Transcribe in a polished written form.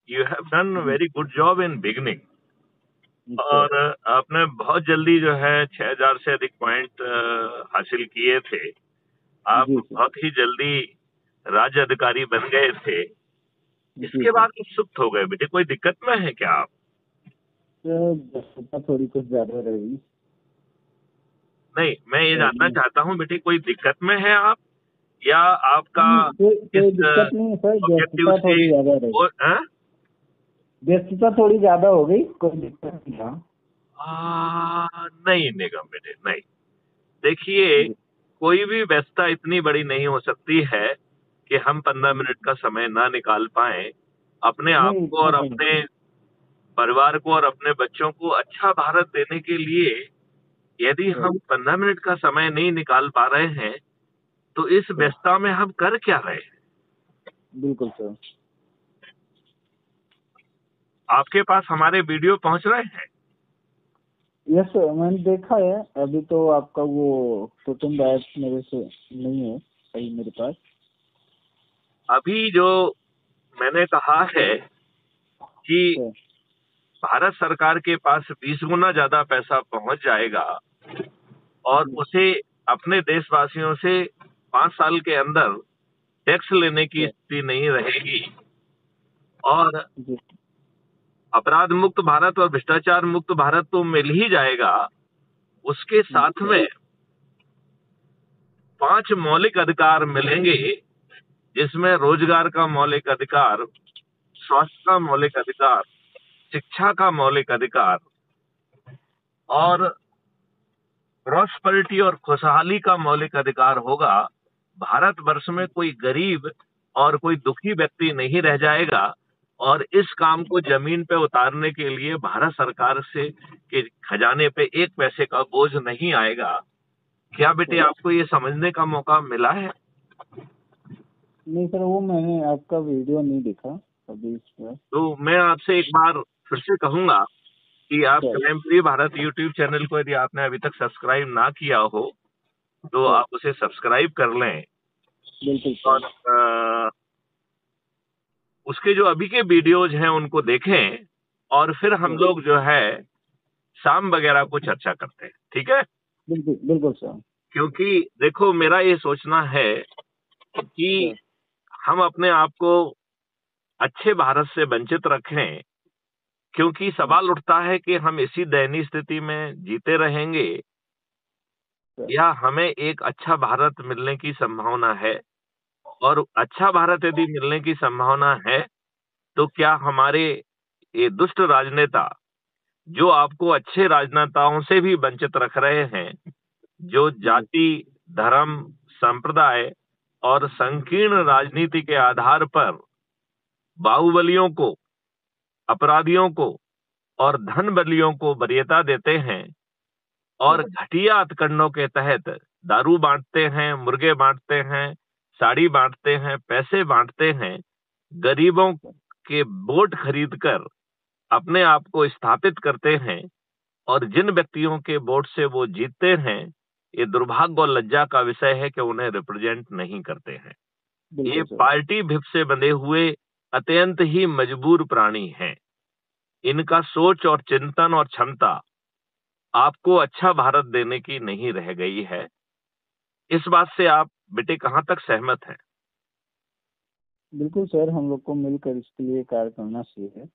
You have done जी very good job in beginning. अच्छा। और आपने बहुत जल्दी जो है 6,000 से अधिक पॉइंट हासिल किए थे। आप जी सर। बहुत ही जल्दी राज्य अधिकारी बन गए थे। जी इसके सर। बाद उत्सुक हो गए बेटे, कोई दिक्कत में है क्या आप? सर व्यस्तता थोड़ी कुछ ज्यादा रही। नहीं, मैं ये जानना नहीं चाहता हूँ बेटे, कोई दिक्कत में है आप, या आपका नहीं, किस कोई दिक्कत नहीं है सर, ऑब्जेक्टिव व्यस्तता से थोड़ी ज्यादा रही। वो हाँ? व्यस्तता थोड़ी ज्यादा हो गई, कोई दिक्कत नहीं था। नहीं निगम बेटे, नहीं। देखिए, जी। कोई भी व्यस्तता इतनी बड़ी नहीं हो सकती है कि हम 15 जी मिनट का समय ना निकाल पाए अपने आप नहीं, को इतना और तो नहीं अपने सर। परिवार को और अपने बच्चों को अच्छा भारत देने के लिए। यदि सर, हम 15 मिनट का समय नहीं निकाल पा रहे हैं तो इस सर, व्यस्तता में हम कर क्या रहे हैं? बिल्कुल सर। आपके पास हमारे वीडियो पहुंच रहे हैं? यस सर, मैंने देखा है। अभी तो आपका वो कुटुम्ब ऐप मेरे से नहीं है सही मेरे पास। अभी जो मैंने कहा है कि सर। भारत सरकार के पास 20 गुना ज्यादा पैसा पहुंच जाएगा और जी उसे अपने देशवासियों से 5 साल के अंदर टैक्स लेने की सर। स्थिति नहीं रहेगी और जी अपराध मुक्त भारत और भ्रष्टाचार मुक्त भारत तो मिल ही जाएगा। उसके जी साथ सर। में 5 मौलिक अधिकार मिलेंगे, जिसमें रोजगार का मौलिक अधिकार, स्वास्थ्य का मौलिक अधिकार, शिक्षा का मौलिक अधिकार और प्रॉस्पेरिटी और खुशहाली का मौलिक अधिकार होगा। भारतवर्ष में कोई गरीब और कोई दुखी व्यक्ति नहीं रह जाएगा और इस काम को जमीन पे उतारने के लिए भारत सरकार से के खजाने पे एक पैसे का बोझ नहीं आएगा। क्या बेटे सर आपको ये समझने का मौका मिला है? नहीं सर, वो मैंने आपका वीडियो नहीं देखा अभी इस पर। तो मैं आपसे एक बार फिर से कहूंगा कि आप sir. Crime free Bharat YouTube channel को यदि आपने अभी तक सब्सक्राइब ना किया हो तो सर आप उसे सब्सक्राइब कर लें। बिल्कुल और सर। उसके जो अभी के वीडियोज हैं उनको देखें और फिर हम सर लोग जो है शाम वगैरह को चर्चा करते हैं, ठीक है? बिल्कुल बिल्कुल सर। क्योंकि देखो, मेरा ये सोचना है कि सर। हम अपने आप को अच्छे भारत से वंचित रखें, क्योंकि सर। सवाल उठता है कि हम इसी दयनीय स्थिति में जीते रहेंगे सर। या हमें एक अच्छा भारत मिलने की संभावना है। और अच्छा भारत यदि मिलने की संभावना है तो क्या हमारे ये दुष्ट राजनेता, जो आपको अच्छे राजनेताओं से भी वंचित रख रहे हैं, जो जी जाति, धर्म, संप्रदाय और संकीर्ण राजनीति के आधार पर बाहुबलियों को, अपराधियों को और धन बलियों को वरीयता देते हैं और सर। घटिया हथकंडों के तहत दारू बांटते हैं, मुर्गे बांटते हैं, साड़ी बांटते हैं, पैसे बांटते हैं, गरीबों के वोट खरीदकर अपने आप को स्थापित करते हैं और जिन व्यक्तियों के वोट से वो जीतते हैं, ये दुर्भाग्य और लज्जा का विषय है कि उन्हें रिप्रेजेंट नहीं करते हैं। ये बिल्कुल सर। पार्टी भिप से बंधे हुए अत्यंत ही मजबूर प्राणी हैं। इनका सोच और चिंतन और क्षमता आपको अच्छा भारत देने की नहीं रह गई है। इस बात से आप बेटे कहाँ तक सहमत हैं? बिल्कुल सर, हम लोग को मिलकर इसके लिए कार्य करना चाहिए।